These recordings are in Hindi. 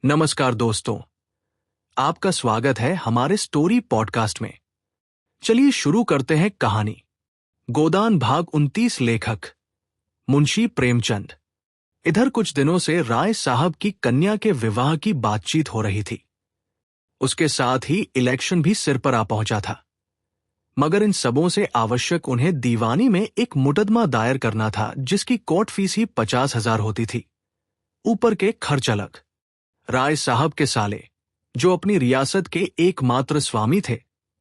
नमस्कार दोस्तों, आपका स्वागत है हमारे स्टोरी पॉडकास्ट में। चलिए शुरू करते हैं कहानी। गोदान भाग 29। लेखक मुंशी प्रेमचंद। इधर कुछ दिनों से राय साहब की कन्या के विवाह की बातचीत हो रही थी। उसके साथ ही इलेक्शन भी सिर पर आ पहुंचा था। मगर इन सबों से आवश्यक उन्हें दीवानी में एक मुकदमा दायर करना था, जिसकी कोर्ट फीस ही 50,000 होती थी। ऊपर के खर्च अलग। राय साहब के साले, जो अपनी रियासत के एकमात्र स्वामी थे,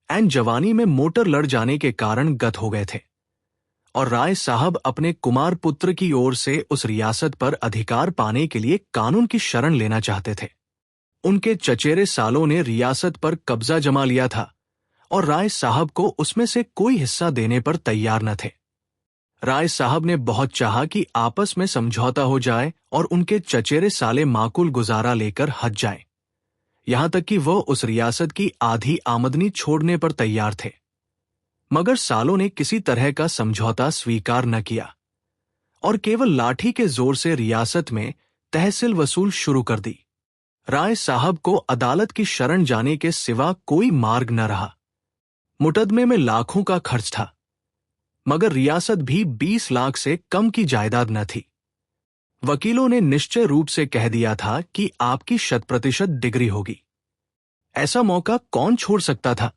एन जवानी में मोटर लड़ जाने के कारण गत हो गए थे और राय साहब अपने कुमार पुत्र की ओर से उस रियासत पर अधिकार पाने के लिए कानून की शरण लेना चाहते थे। उनके चचेरे सालों ने रियासत पर कब्जा जमा लिया था और राय साहब को उसमें से कोई हिस्सा देने पर तैयार न थे। राय साहब ने बहुत चाहा कि आपस में समझौता हो जाए और उनके चचेरे साले माकूल गुजारा लेकर हट जाएं, यहां तक कि वह उस रियासत की आधी आमदनी छोड़ने पर तैयार थे। मगर सालों ने किसी तरह का समझौता स्वीकार न किया और केवल लाठी के जोर से रियासत में तहसील वसूल शुरू कर दी। राय साहब को अदालत की शरण जाने के सिवा कोई मार्ग न रहा। मुकदमे में लाखों का खर्च था, मगर रियासत भी 20 लाख से कम की जायदाद न थी। वकीलों ने निश्चय रूप से कह दिया था कि आपकी 100% डिग्री होगी। ऐसा मौका कौन छोड़ सकता था?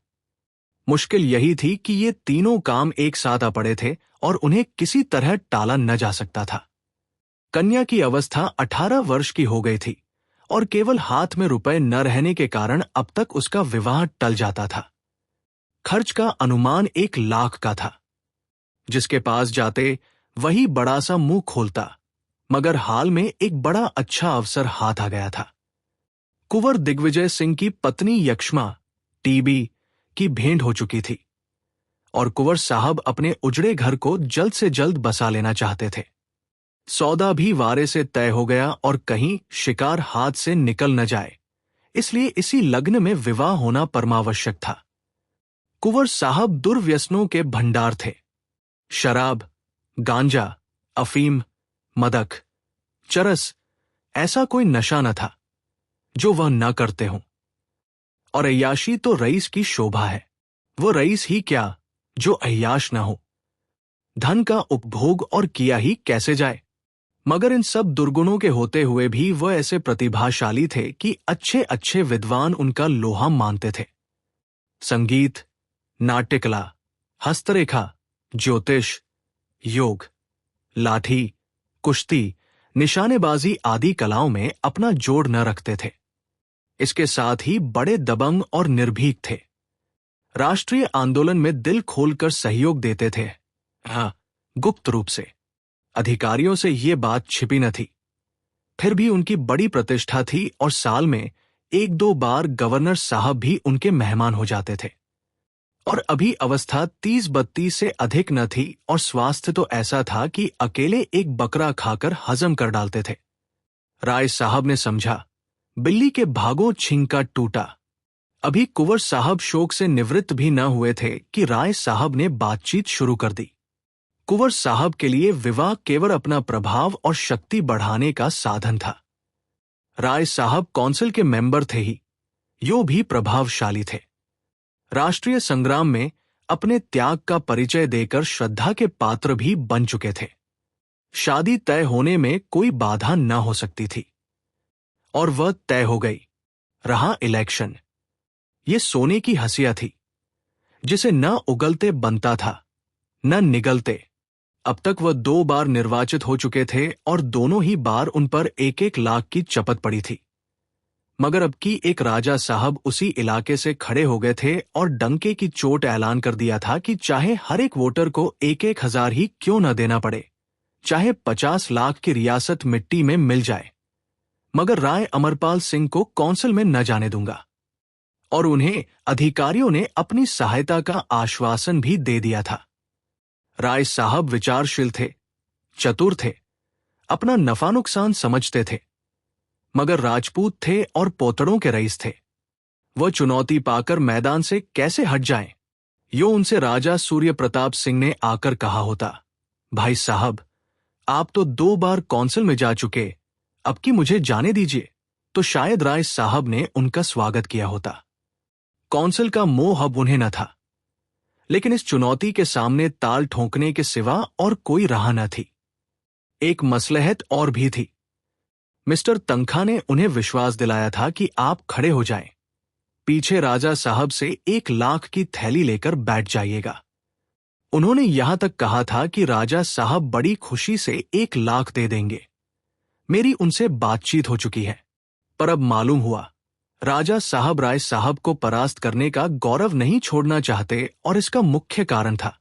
मुश्किल यही थी कि ये तीनों काम एक साथ आ पड़े थे और उन्हें किसी तरह टाला न जा सकता था। कन्या की अवस्था 18 वर्ष की हो गई थी और केवल हाथ में रुपए न रहने के कारण अब तक उसका विवाह टल जाता था। खर्च का अनुमान 1 लाख का था। जिसके पास जाते वही बड़ा सा मुंह खोलता, मगर हाल में एक बड़ा अच्छा अवसर हाथ आ गया था। कुंवर दिग्विजय सिंह की पत्नी यक्ष्मा टीबी की भेंट हो चुकी थी और कुंवर साहब अपने उजड़े घर को जल्द से जल्द बसा लेना चाहते थे। सौदा भी वारे से तय हो गया और कहीं शिकार हाथ से निकल न जाए, इसलिए इसी लग्न में विवाह होना परमावश्यक था। कुंवर साहब दुर्व्यसनों के भंडार थे। शराब, गांजा, अफीम, मदक, चरस, ऐसा कोई नशा न था जो वह न करते हों। और अय्याशी तो रईस की शोभा है। वो रईस ही क्या जो अय्याश न हो। धन का उपभोग और किया ही कैसे जाए। मगर इन सब दुर्गुणों के होते हुए भी वह ऐसे प्रतिभाशाली थे कि अच्छे अच्छे विद्वान उनका लोहा मानते थे। संगीत, नाट्यकला, हस्तरेखा, ज्योतिष, योग, लाठी, कुश्ती, निशानेबाजी आदि कलाओं में अपना जोड़ न रखते थे। इसके साथ ही बड़े दबंग और निर्भीक थे। राष्ट्रीय आंदोलन में दिल खोलकर सहयोग देते थे। हाँ, गुप्त रूप से। अधिकारियों से ये बात छिपी न थी। फिर भी उनकी बड़ी प्रतिष्ठा थी और साल में 1-2 बार गवर्नर साहब भी उनके मेहमान हो जाते थे। और अभी अवस्था 30-32 से अधिक न थी और स्वास्थ्य तो ऐसा था कि अकेले एक बकरा खाकर हजम कर डालते थे। राय साहब ने समझा, बिल्ली के भागों छिंका टूटा। अभी कुंवर साहब शोक से निवृत्त भी न हुए थे कि राय साहब ने बातचीत शुरू कर दी। कुंवर साहब के लिए विवाह केवल अपना प्रभाव और शक्ति बढ़ाने का साधन था। राय साहब काउंसिल के मेंबर थे ही, यो भी प्रभावशाली थे। राष्ट्रीय संग्राम में अपने त्याग का परिचय देकर श्रद्धा के पात्र भी बन चुके थे। शादी तय होने में कोई बाधा न हो सकती थी और वह तय हो गई। रहा इलेक्शन। ये सोने की हंसिया थी, जिसे न उगलते बनता था न निगलते। अब तक वह 2 बार निर्वाचित हो चुके थे और दोनों ही बार उन पर 1-1 लाख की चपत पड़ी थी। मगर अब की एक राजा साहब उसी इलाके से खड़े हो गए थे और डंके की चोट ऐलान कर दिया था कि चाहे हर एक वोटर को 1-1 हजार ही क्यों न देना पड़े, चाहे 50 लाख की रियासत मिट्टी में मिल जाए, मगर राय अमरपाल सिंह को काउंसिल में न जाने दूंगा। और उन्हें अधिकारियों ने अपनी सहायता का आश्वासन भी दे दिया था। राय साहब विचारशील थे, चतुर थे, अपना नफा नुकसान समझते थे, मगर राजपूत थे और पोतड़ों के रईस थे। वह चुनौती पाकर मैदान से कैसे हट जाएं? यो उनसे राजा सूर्य प्रताप सिंह ने आकर कहा होता, भाई साहब, आप तो 2 बार काउंसिल में जा चुके, अब की मुझे जाने दीजिए। तो शायद राय साहब ने उनका स्वागत किया होता। कौंसिल का मोह अब उन्हें न था, लेकिन इस चुनौती के सामने ताल ठोंकने के सिवा और कोई राह न थी। एक मसलहत और भी थी। मिस्टर तंखा ने उन्हें विश्वास दिलाया था कि आप खड़े हो जाएं। पीछे राजा साहब से 1 लाख की थैली लेकर बैठ जाइएगा। उन्होंने यहां तक कहा था कि राजा साहब बड़ी खुशी से 1 लाख दे देंगे। मेरी उनसे बातचीत हो चुकी है, पर अब मालूम हुआ राजा साहब राय साहब को परास्त करने का गौरव नहीं छोड़ना चाहते, और इसका मुख्य कारण था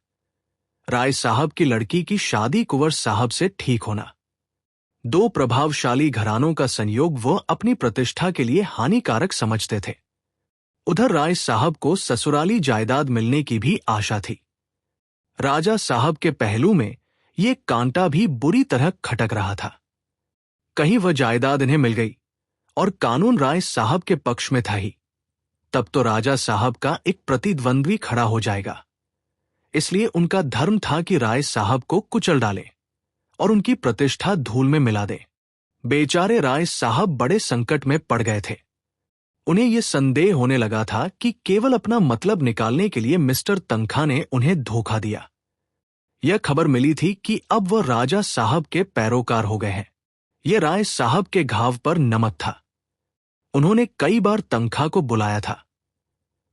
राय साहब की लड़की की शादी कुंवर साहब से ठीक होना। 2 प्रभावशाली घरानों का संयोग वो अपनी प्रतिष्ठा के लिए हानिकारक समझते थे। उधर राय साहब को ससुराली जायदाद मिलने की भी आशा थी। राजा साहब के पहलू में ये कांटा भी बुरी तरह खटक रहा था। कहीं वह जायदाद इन्हें मिल गई और कानून राय साहब के पक्ष में था ही, तब तो राजा साहब का एक प्रतिद्वंद्वी खड़ा हो जाएगा। इसलिए उनका धर्म था कि राय साहब को कुचल डाले और उनकी प्रतिष्ठा धूल में मिला दे। बेचारे राय साहब बड़े संकट में पड़ गए थे। उन्हें यह संदेह होने लगा था कि केवल अपना मतलब निकालने के लिए मिस्टर तंखा ने उन्हें धोखा दिया। यह खबर मिली थी कि अब वह राजा साहब के पैरोकार हो गए हैं। यह राय साहब के घाव पर नमक था। उन्होंने कई बार तंखा को बुलाया था,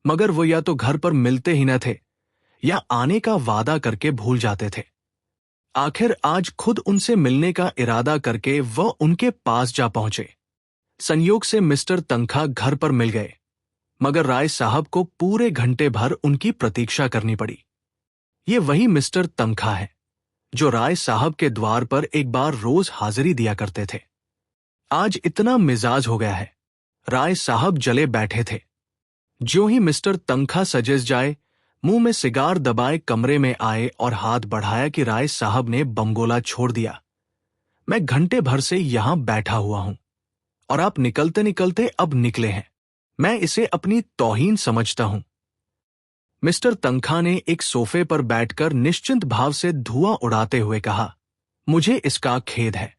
मगर वो या तो घर पर मिलते ही न थे या आने का वादा करके भूल जाते थे। आखिर आज खुद उनसे मिलने का इरादा करके वह उनके पास जा पहुंचे। संयोग से मिस्टर तंखा घर पर मिल गए, मगर राय साहब को पूरे घंटे भर उनकी प्रतीक्षा करनी पड़ी। ये वही मिस्टर तंखा है जो राय साहब के द्वार पर एक बार रोज हाजिरी दिया करते थे। आज इतना मिजाज हो गया है। राय साहब जले बैठे थे। ज्यों ही मिस्टर तंखा सजेस जाए, मुंह में सिगार दबाए कमरे में आए और हाथ बढ़ाया कि राय साहब ने बमगोला छोड़ दिया। मैं घंटे भर से यहां बैठा हुआ हूं और आप निकलते निकलते अब निकले हैं। मैं इसे अपनी तौहीन समझता हूं। मिस्टर तंखा ने एक सोफे पर बैठकर निश्चिंत भाव से धुआं उड़ाते हुए कहा, मुझे इसका खेद है।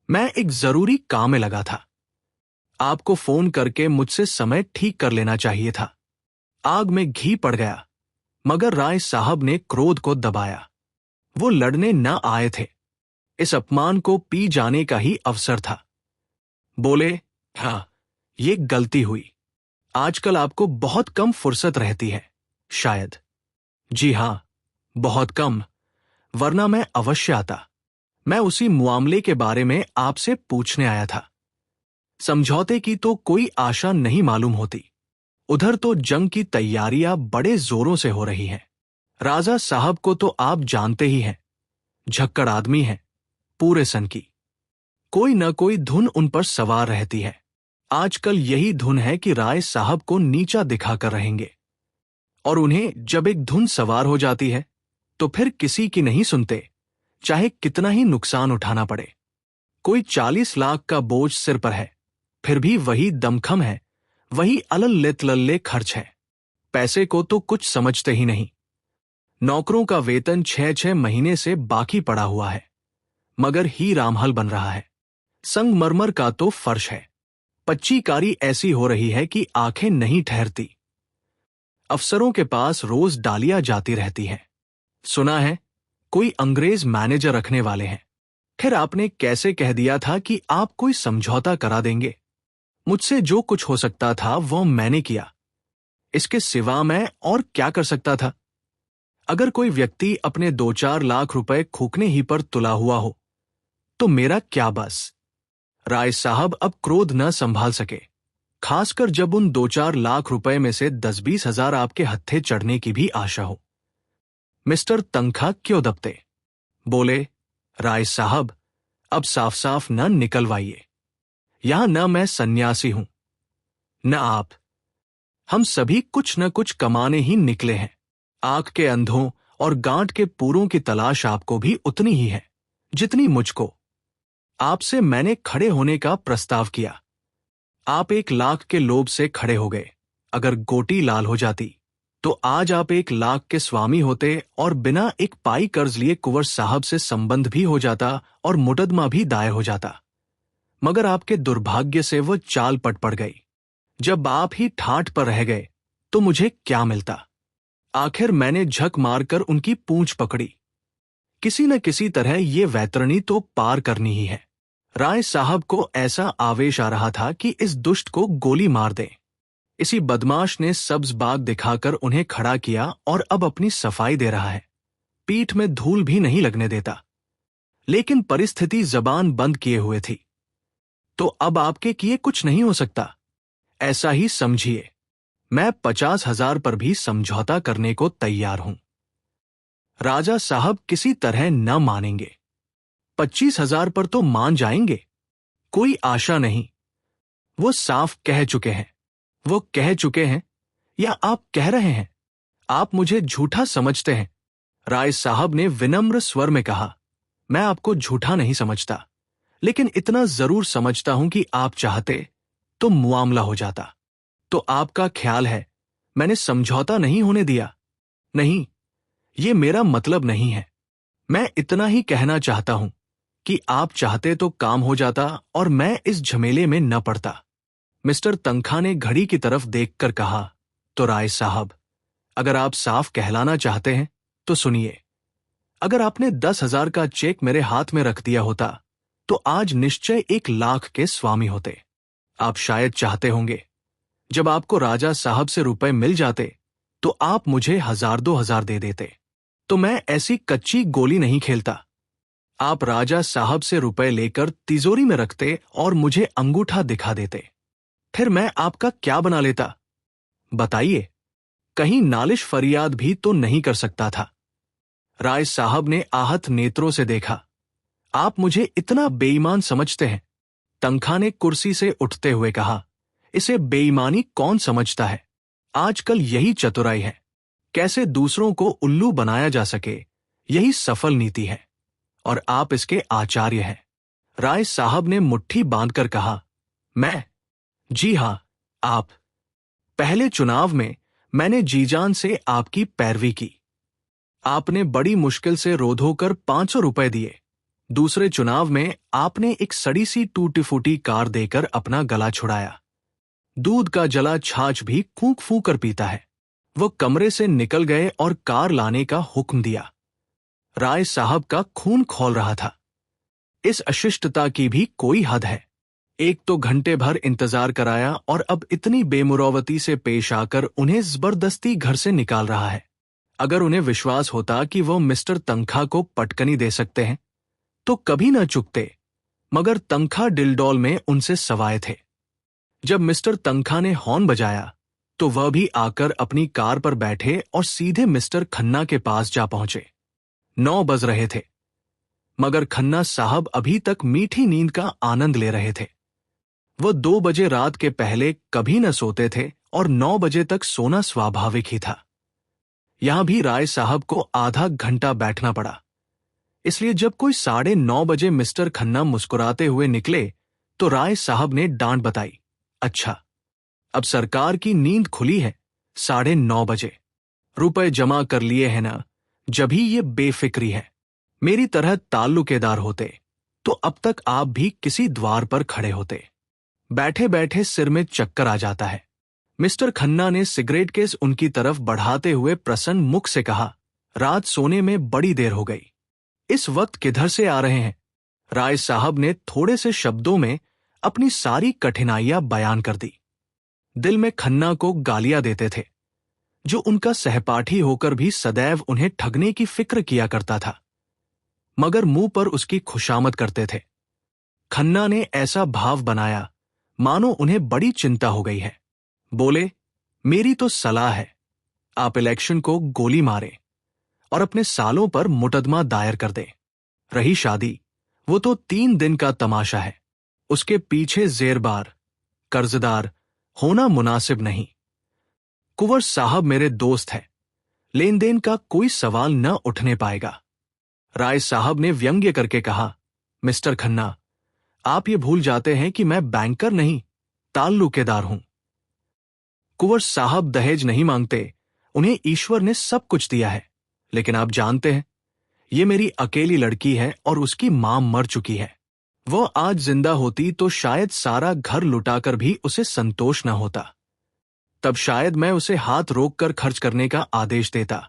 मैं एक जरूरी काम में लगा था। आपको फोन करके मुझसे समय ठीक कर लेना चाहिए था। आग में घी पड़ गया। मगर राय साहब ने क्रोध को दबाया। वो लड़ने न आए थे। इस अपमान को पी जाने का ही अवसर था। बोले, हाँ, ये गलती हुई। आजकल आपको बहुत कम फुर्सत रहती है, शायद। जी हां, बहुत कम, वरना मैं अवश्य आता। मैं उसी मामले के बारे में आपसे पूछने आया था। समझौते की तो कोई आशा नहीं मालूम होती। उधर तो जंग की तैयारियां बड़े जोरों से हो रही हैं। राजा साहब को तो आप जानते ही हैं, झक्कड़ आदमी हैं, पूरे सन की। कोई न कोई धुन उन पर सवार रहती है। आजकल यही धुन है कि राय साहब को नीचा दिखाकर रहेंगे, और उन्हें जब एक धुन सवार हो जाती है तो फिर किसी की नहीं सुनते, चाहे कितना ही नुकसान उठाना पड़े। कोई 40 लाख का बोझ सिर पर है, फिर भी वही दमखम है, वही अलल्ले तलल्ले खर्च है। पैसे को तो कुछ समझते ही नहीं। नौकरों का वेतन 6-6 महीने से बाकी पड़ा हुआ है, मगर ही रामहल बन रहा है। संगमरमर का तो फर्श है। पच्चीकारी ऐसी हो रही है कि आंखें नहीं ठहरती। अफसरों के पास रोज डालियां जाती रहती हैं। सुना है कोई अंग्रेज मैनेजर रखने वाले हैं। फिर आपने कैसे कह दिया था कि आप कोई समझौता करा देंगे। मुझसे जो कुछ हो सकता था वो मैंने किया। इसके सिवा मैं और क्या कर सकता था। अगर कोई व्यक्ति अपने 2-4 लाख रुपए फूकने ही पर तुला हुआ हो तो मेरा क्या बस। राय साहब अब क्रोध न संभाल सके, खासकर जब उन 2-4 लाख रुपए में से 10-20 हजार आपके हत्थे चढ़ने की भी आशा हो। मिस्टर तंखा क्यों दबते? बोले, राय साहब, अब साफ साफ न निकलवाइए। यहां न मैं सन्यासी हूं, न आप। हम सभी कुछ न कुछ कमाने ही निकले हैं। आंख के अंधों और गांठ के पूरों की तलाश आपको भी उतनी ही है जितनी मुझको। आपसे मैंने खड़े होने का प्रस्ताव किया। आप 1 लाख के लोभ से खड़े हो गए। अगर गोटी लाल हो जाती तो आज आप 1 लाख के स्वामी होते और बिना एक पाई कर्ज लिए कुंवर साहब से संबंध भी हो जाता और मुकदमा भी दायर हो जाता। मगर आपके दुर्भाग्य से वो चाल पट पड़ गई। जब आप ही ठाठ पर रह गए तो मुझे क्या मिलता। आखिर मैंने झक मारकर उनकी पूंछ पकड़ी। किसी न किसी तरह ये वैतरणी तो पार करनी ही है। राय साहब को ऐसा आवेश आ रहा था कि इस दुष्ट को गोली मार दें। इसी बदमाश ने सब्ज बाग दिखाकर उन्हें खड़ा किया और अब अपनी सफाई दे रहा है। पीठ में धूल भी नहीं लगने देता। लेकिन परिस्थिति जबान बंद किए हुए थी। तो अब आपके किए कुछ नहीं हो सकता, ऐसा ही समझिए। मैं 50,000 पर भी समझौता करने को तैयार हूं। राजा साहब किसी तरह न मानेंगे। 25,000 पर तो मान जाएंगे, कोई आशा नहीं। वो साफ कह चुके हैं। वो कह चुके हैं या आप कह रहे हैं? आप मुझे झूठा समझते हैं। राय साहब ने विनम्र स्वर में कहा, मैं आपको झूठा नहीं समझता, लेकिन इतना जरूर समझता हूं कि आप चाहते तो मुआमला हो जाता। तो आपका ख्याल है मैंने समझौता नहीं होने दिया? नहीं, ये मेरा मतलब नहीं है। मैं इतना ही कहना चाहता हूं कि आप चाहते तो काम हो जाता और मैं इस झमेले में न पड़ता। मिस्टर तंखा ने घड़ी की तरफ देखकर कहा, तो राय साहब, अगर आप साफ कहलाना चाहते हैं तो सुनिए। अगर आपने 10,000 का चेक मेरे हाथ में रख दिया होता तो आज निश्चय 1,00,000 के स्वामी होते। आप शायद चाहते होंगे जब आपको राजा साहब से रुपए मिल जाते तो आप मुझे 1,000-2,000 दे देते, तो मैं ऐसी कच्ची गोली नहीं खेलता। आप राजा साहब से रुपए लेकर तिजोरी में रखते और मुझे अंगूठा दिखा देते, फिर मैं आपका क्या बना लेता? बताइए। कहीं नालिश फरियाद भी तो नहीं कर सकता था। राय साहब ने आहत नेत्रों से देखा। आप मुझे इतना बेईमान समझते हैं? तंखा ने कुर्सी से उठते हुए कहा, इसे बेईमानी कौन समझता है? आजकल यही चतुराई है। कैसे दूसरों को उल्लू बनाया जा सके, यही सफल नीति है, और आप इसके आचार्य हैं। राय साहब ने मुट्ठी बांधकर कहा, मैं? जी हां, आप। पहले चुनाव में मैंने जीजान से आपकी पैरवी की। आपने बड़ी मुश्किल से रोध होकर 500 रुपए दिए। दूसरे चुनाव में आपने एक सड़ी सी टूटी फूटी कार देकर अपना गला छुड़ाया। दूध का जला छाछ भी फूंक फूंक कर पीता है। वो कमरे से निकल गए और कार लाने का हुक्म दिया। राय साहब का खून खौल रहा था। इस अशिष्टता की भी कोई हद है। एक तो घंटे भर इंतजार कराया और अब इतनी बेमुरौवती से पेश आकर उन्हें जबरदस्ती घर से निकाल रहा है। अगर उन्हें विश्वास होता कि वो मिस्टर तंखा को पटकनी दे सकते हैं तो कभी न चुकते, मगर तंखा डिलडॉल में उनसे सवाए थे। जब मिस्टर तंखा ने हॉर्न बजाया तो वह भी आकर अपनी कार पर बैठे और सीधे मिस्टर खन्ना के पास जा पहुंचे। 9 बज रहे थे, मगर खन्ना साहब अभी तक मीठी नींद का आनंद ले रहे थे। वो 2 बजे रात के पहले कभी न सोते थे और 9 बजे तक सोना स्वाभाविक ही था। यहां भी राय साहब को आधा घंटा बैठना पड़ा। इसलिए जब कोई 9:30 बजे मिस्टर खन्ना मुस्कुराते हुए निकले तो राय साहब ने डांट बताई, अच्छा, अब सरकार की नींद खुली है। 9:30 बजे रुपए जमा कर लिए हैं ना, जभी ये बेफिक्री है। मेरी तरह ताल्लुकेदार होते तो अब तक आप भी किसी द्वार पर खड़े होते। बैठे बैठे सिर में चक्कर आ जाता है। मिस्टर खन्ना ने सिगरेट केस उनकी तरफ बढ़ाते हुए प्रसन्न मुख से कहा, रात सोने में बड़ी देर हो गई, इस वक्त किधर से आ रहे हैं? राय साहब ने थोड़े से शब्दों में अपनी सारी कठिनाइयां बयान कर दी। दिल में खन्ना को गालियां देते थे, जो उनका सहपाठी होकर भी सदैव उन्हें ठगने की फिक्र किया करता था, मगर मुंह पर उसकी खुशामद करते थे। खन्ना ने ऐसा भाव बनाया मानो उन्हें बड़ी चिंता हो गई है। बोले, मेरी तो सलाह है, आप इलेक्शन को गोली मारें और अपने सालों पर मुकदमा दायर कर दें। रही शादी, वो तो 3 दिन का तमाशा है, उसके पीछे जेरबार कर्जदार होना मुनासिब नहीं। कुंवर साहब मेरे दोस्त हैं, लेन देन का कोई सवाल न उठने पाएगा। राय साहब ने व्यंग्य करके कहा, मिस्टर खन्ना, आप ये भूल जाते हैं कि मैं बैंकर नहीं, ताल्लुकेदार हूं। कुंवर साहब दहेज नहीं मांगते, उन्हें ईश्वर ने सब कुछ दिया है, लेकिन आप जानते हैं, ये मेरी अकेली लड़की है और उसकी मां मर चुकी है। वह आज जिंदा होती तो शायद सारा घर लुटाकर भी उसे संतोष न होता। तब शायद मैं उसे हाथ रोककर खर्च करने का आदेश देता,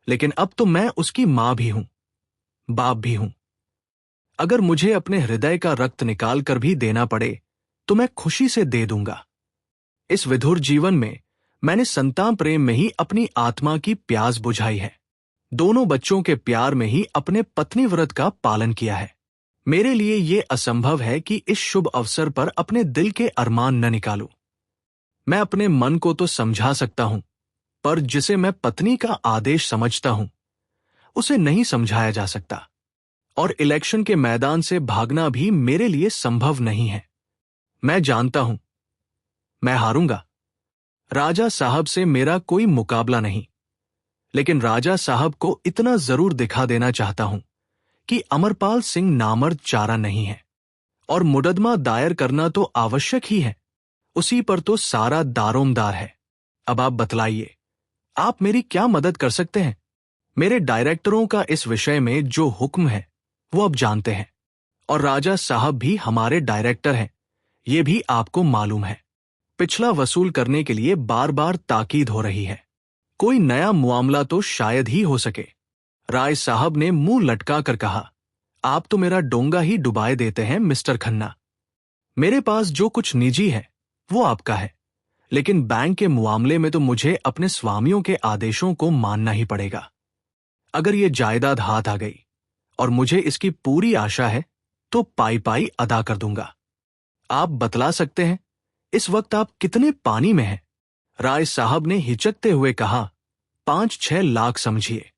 लेकिन अब तो मैं उसकी मां भी हूं, बाप भी हूं। अगर मुझे अपने हृदय का रक्त निकाल कर भी देना पड़े तो मैं खुशी से दे दूंगा। इस विधुर जीवन में मैंने संतान प्रेम में ही अपनी आत्मा की प्यास बुझाई है। दोनों बच्चों के प्यार में ही अपने पत्नी व्रत का पालन किया है। मेरे लिए यह असंभव है कि इस शुभ अवसर पर अपने दिल के अरमान न निकालूं। मैं अपने मन को तो समझा सकता हूं, पर जिसे मैं पत्नी का आदेश समझता हूं उसे नहीं समझाया जा सकता। और इलेक्शन के मैदान से भागना भी मेरे लिए संभव नहीं है। मैं जानता हूं मैं हारूंगा। राजा साहब से मेरा कोई मुकाबला नहीं, लेकिन राजा साहब को इतना जरूर दिखा देना चाहता हूं कि अमरपाल सिंह नामर्द चारा नहीं है। और मुकदमा दायर करना तो आवश्यक ही है, उसी पर तो सारा दारोमदार है। अब आप बतलाइए, आप मेरी क्या मदद कर सकते हैं? मेरे डायरेक्टरों का इस विषय में जो हुक्म है वो अब जानते हैं, और राजा साहब भी हमारे डायरेक्टर हैं, ये भी आपको मालूम है। पिछला वसूल करने के लिए बार बार ताकीद हो रही है। कोई नया मामला तो शायद ही हो सके। राय साहब ने मुंह लटका कर कहा, आप तो मेरा डोंगा ही डुबाए देते हैं मिस्टर खन्ना। मेरे पास जो कुछ निजी है वो आपका है, लेकिन बैंक के मामले में तो मुझे अपने स्वामियों के आदेशों को मानना ही पड़ेगा। अगर ये जायदाद हाथ आ गई और मुझे इसकी पूरी आशा है तो पाई पाई अदा कर दूंगा। आप बतला सकते हैं इस वक्त आप कितने पानी में हैं? राय साहब ने हिचकते हुए कहा, 5-6 लाख समझिए,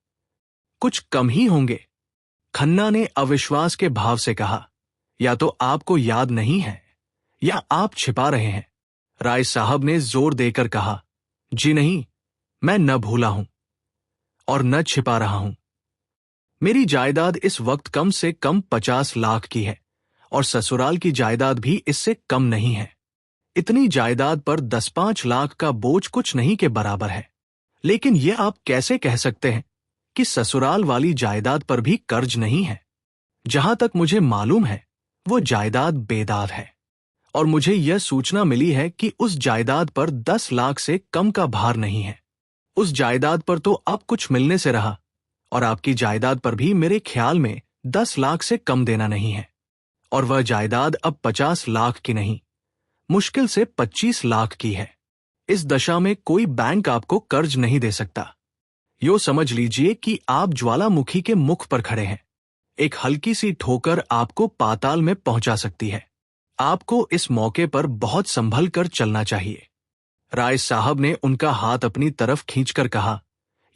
कुछ कम ही होंगे। खन्ना ने अविश्वास के भाव से कहा, या तो आपको याद नहीं है या आप छिपा रहे हैं। राय साहब ने जोर देकर कहा, जी नहीं, मैं न भूला हूं और न छिपा रहा हूं। मेरी जायदाद इस वक्त कम से कम 50 लाख की है और ससुराल की जायदाद भी इससे कम नहीं है। इतनी जायदाद पर 10-5 लाख का बोझ कुछ नहीं के बराबर है। लेकिन यह आप कैसे कह सकते हैं कि ससुराल वाली जायदाद पर भी कर्ज नहीं है? जहां तक मुझे मालूम है वो जायदाद बेदाद है, और मुझे यह सूचना मिली है कि उस जायदाद पर 10 लाख से कम का भार नहीं है। उस जायदाद पर तो अब कुछ मिलने से रहा, और आपकी जायदाद पर भी मेरे ख्याल में 10 लाख से कम देना नहीं है। और वह जायदाद अब 50 लाख की नहीं, मुश्किल से 25 लाख की है। इस दशा में कोई बैंक आपको कर्ज नहीं दे सकता। यो समझ लीजिए कि आप ज्वालामुखी के मुख पर खड़े हैं। एक हल्की सी ठोकर आपको पाताल में पहुंचा सकती है। आपको इस मौके पर बहुत संभल कर चलना चाहिए। राय साहब ने उनका हाथ अपनी तरफ खींचकर कहा,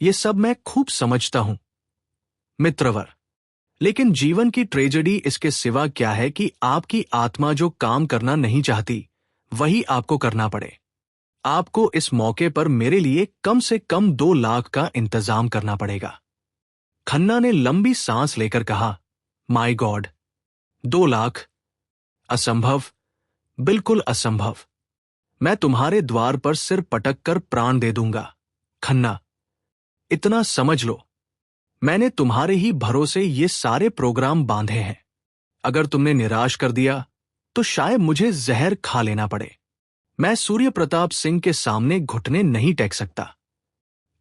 यह सब मैं खूब समझता हूं मित्रवर, लेकिन जीवन की ट्रेजेडी इसके सिवा क्या है कि आपकी आत्मा जो काम करना नहीं चाहती वही आपको करना पड़े। आपको इस मौके पर मेरे लिए कम से कम 2 लाख का इंतजाम करना पड़ेगा। खन्ना ने लंबी सांस लेकर कहा, माय गॉड, 2 लाख? असंभव, बिल्कुल असंभव। मैं तुम्हारे द्वार पर सिर पटक कर प्राण दे दूंगा। खन्ना, इतना समझ लो, मैंने तुम्हारे ही भरोसे ये सारे प्रोग्राम बांधे हैं। अगर तुमने निराश कर दिया तो शायद मुझे जहर खा लेना पड़े। मैं सूर्य प्रताप सिंह के सामने घुटने नहीं टेक सकता।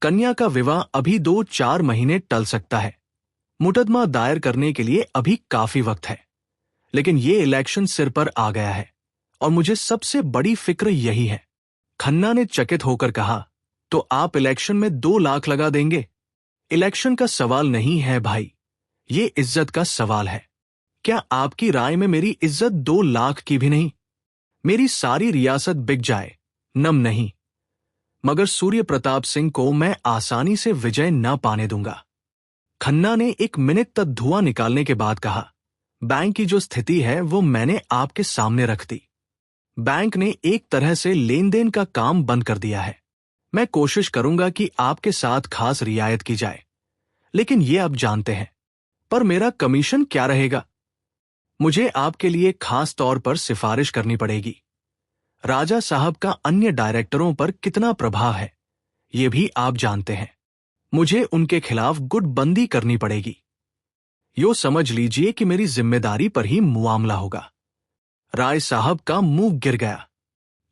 कन्या का विवाह अभी 2-4 महीने टल सकता है। मुकदमा दायर करने के लिए अभी काफी वक्त है, लेकिन ये इलेक्शन सिर पर आ गया है और मुझे सबसे बड़ी फिक्र यही है। खन्ना ने चकित होकर कहा, तो आप इलेक्शन में 2 लाख लगा देंगे? इलेक्शन का सवाल नहीं है भाई, ये इज्जत का सवाल है। क्या आपकी राय में मेरी इज्जत 2 लाख की भी नहीं? मेरी सारी रियासत बिक जाए, नम नहीं, मगर सूर्य प्रताप सिंह को मैं आसानी से विजय न पाने दूंगा। खन्ना ने 1 मिनट तक धुआं निकालने के बाद कहा, बैंक की जो स्थिति है वो मैंने आपके सामने रख दी। बैंक ने एक तरह से लेन देन का काम बंद कर दिया है। मैं कोशिश करूंगा कि आपके साथ खास रियायत की जाए, लेकिन ये आप जानते हैं। पर मेरा कमीशन क्या रहेगा? मुझे आपके लिए खास तौर पर सिफारिश करनी पड़ेगी। राजा साहब का अन्य डायरेक्टरों पर कितना प्रभाव है ये भी आप जानते हैं। मुझे उनके खिलाफ गुटबंदी करनी पड़ेगी। यो समझ लीजिए कि मेरी जिम्मेदारी पर ही मुआमला होगा। राय साहब का मुंह गिर गया।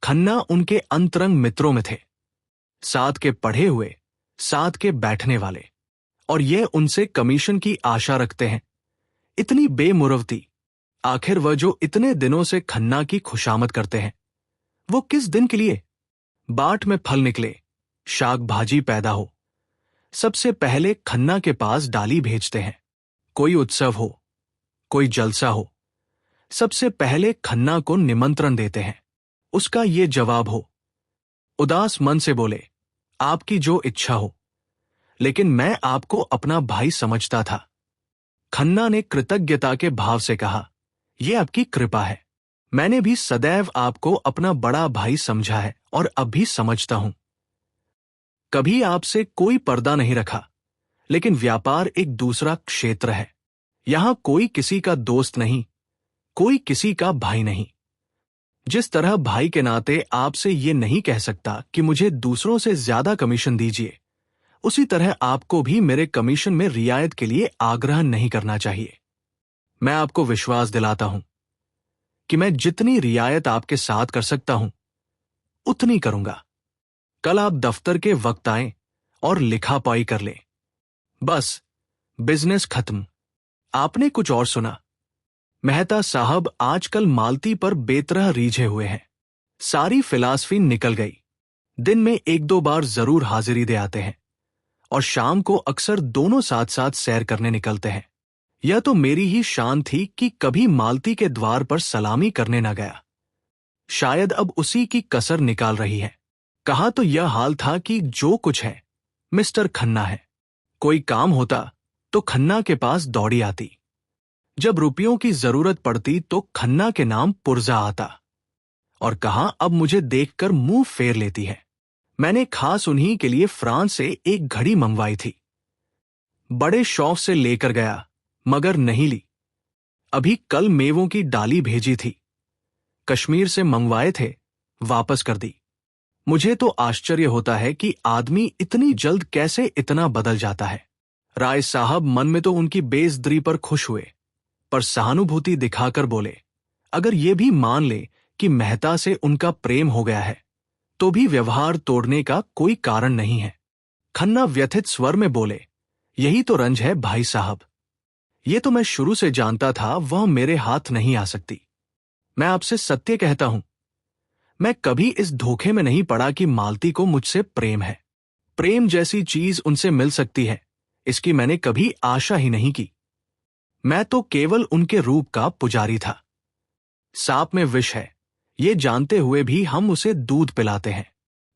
खन्ना उनके अंतरंग मित्रों में थे, साथ के पढ़े हुए, साथ के बैठने वाले, और ये उनसे कमीशन की आशा रखते हैं। इतनी बेमुरवती, आखिर वह जो इतने दिनों से खन्ना की खुशामद करते हैं, वो किस दिन के लिए? बाट में फल निकले, शाक भाजी पैदा हो, सबसे पहले खन्ना के पास डाली भेजते हैं। कोई उत्सव हो, कोई जलसा हो, सबसे पहले खन्ना को निमंत्रण देते हैं। उसका ये जवाब हो, उदास मन से बोले, आपकी जो इच्छा हो, लेकिन मैं आपको अपना भाई समझता था। खन्ना ने कृतज्ञता के भाव से कहा, यह आपकी कृपा है। मैंने भी सदैव आपको अपना बड़ा भाई समझा है और अब भी समझता हूं। कभी आपसे कोई पर्दा नहीं रखा, लेकिन व्यापार एक दूसरा क्षेत्र है। यहां कोई किसी का दोस्त नहीं, कोई किसी का भाई नहीं। जिस तरह भाई के नाते आपसे ये नहीं कह सकता कि मुझे दूसरों से ज्यादा कमीशन दीजिए, उसी तरह आपको भी मेरे कमीशन में रियायत के लिए आग्रह नहीं करना चाहिए। मैं आपको विश्वास दिलाता हूं कि मैं जितनी रियायत आपके साथ कर सकता हूं, उतनी करूंगा। कल आप दफ्तर के वक्त आएं और लिखापाई कर लें। बस, बिजनेस खत्म। आपने कुछ और सुना? मेहता साहब आजकल मालती पर बेतरह रीझे हुए हैं। सारी फिलॉसफी निकल गई। दिन में एक दो बार जरूर हाजिरी दे आते हैं और शाम को अक्सर दोनों साथ साथ सैर करने निकलते हैं। यह तो मेरी ही शान थी कि कभी मालती के द्वार पर सलामी करने न गया। शायद अब उसी की कसर निकाल रही है। कहा तो यह हाल था कि जो कुछ है, मिस्टर खन्ना है। कोई काम होता तो खन्ना के पास दौड़ी आती। जब रुपयों की जरूरत पड़ती तो खन्ना के नाम पुर्जा आता। और कहा अब मुझे देखकर मुंह फेर लेती है। मैंने खास उन्हीं के लिए फ्रांस से एक घड़ी मंगवाई थी। बड़े शौक से लेकर गया, मगर नहीं ली। अभी कल मेवों की डाली भेजी थी, कश्मीर से मंगवाए थे, वापस कर दी। मुझे तो आश्चर्य होता है कि आदमी इतनी जल्द कैसे इतना बदल जाता है। राय साहब मन में तो उनकी बेइज्जती पर खुश हुए, पर सहानुभूति दिखाकर बोले, अगर ये भी मान ले कि मेहता से उनका प्रेम हो गया है, तो भी व्यवहार तोड़ने का कोई कारण नहीं है। खन्ना व्यथित स्वर में बोले, यही तो रंज है भाई साहब। ये तो मैं शुरू से जानता था, वह मेरे हाथ नहीं आ सकती। मैं आपसे सत्य कहता हूं, मैं कभी इस धोखे में नहीं पड़ा कि मालती को मुझसे प्रेम है। प्रेम जैसी चीज उनसे मिल सकती है, इसकी मैंने कभी आशा ही नहीं की। मैं तो केवल उनके रूप का पुजारी था। सांप में विष है, ये जानते हुए भी हम उसे दूध पिलाते हैं।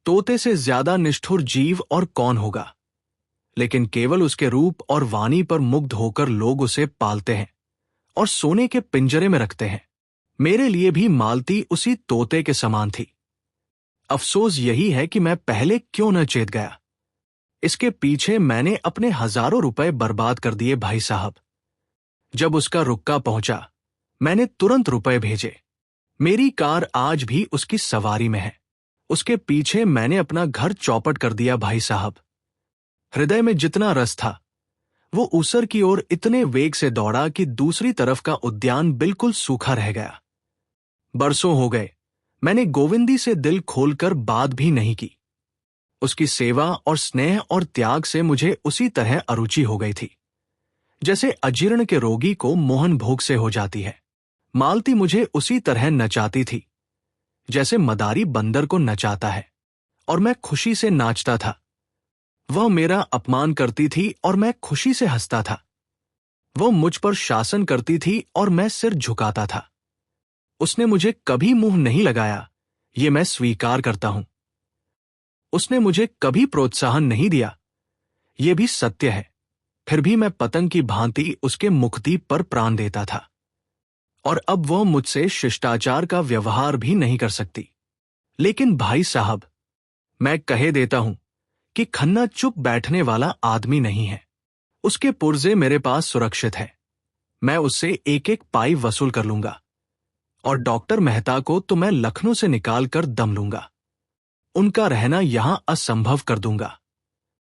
तोते से ज्यादा निष्ठुर जीव और कौन होगा, लेकिन केवल उसके रूप और वाणी पर मुग्ध होकर लोग उसे पालते हैं और सोने के पिंजरे में रखते हैं। मेरे लिए भी मालती उसी तोते के समान थी। अफसोस यही है कि मैं पहले क्यों न चेत गया। इसके पीछे मैंने अपने हजारों रुपए बर्बाद कर दिए भाई साहब। जब उसका रुक्का पहुंचा, मैंने तुरंत रुपए भेजे। मेरी कार आज भी उसकी सवारी में है। उसके पीछे मैंने अपना घर चौपट कर दिया भाई साहब। हृदय में जितना रस था, वो ऊसर की ओर इतने वेग से दौड़ा कि दूसरी तरफ का उद्यान बिल्कुल सूखा रह गया। बरसों हो गए, मैंने गोविंदी से दिल खोलकर बात भी नहीं की। उसकी सेवा और स्नेह और त्याग से मुझे उसी तरह अरुचि हो गई थी, जैसे अजीर्ण के रोगी को मोहन भोग से हो जाती है। मालती मुझे उसी तरह नचाती थी, जैसे मदारी बंदर को नचाता है, और मैं खुशी से नाचता था। वह मेरा अपमान करती थी और मैं खुशी से हंसता था। वह मुझ पर शासन करती थी और मैं सिर झुकाता था। उसने मुझे कभी मुंह नहीं लगाया, ये मैं स्वीकार करता हूं। उसने मुझे कभी प्रोत्साहन नहीं दिया, ये भी सत्य है। फिर भी मैं पतंग की भांति उसके मुखदीप पर प्राण देता था। और अब वह मुझसे शिष्टाचार का व्यवहार भी नहीं कर सकती। लेकिन भाई साहब, मैं कहे देता हूं कि खन्ना चुप बैठने वाला आदमी नहीं है। उसके पुर्जे मेरे पास सुरक्षित है। मैं उससे एक एक पाई वसूल कर लूंगा, और डॉक्टर मेहता को तो मैं लखनऊ से निकाल कर दम लूंगा। उनका रहना यहां असंभव कर दूंगा।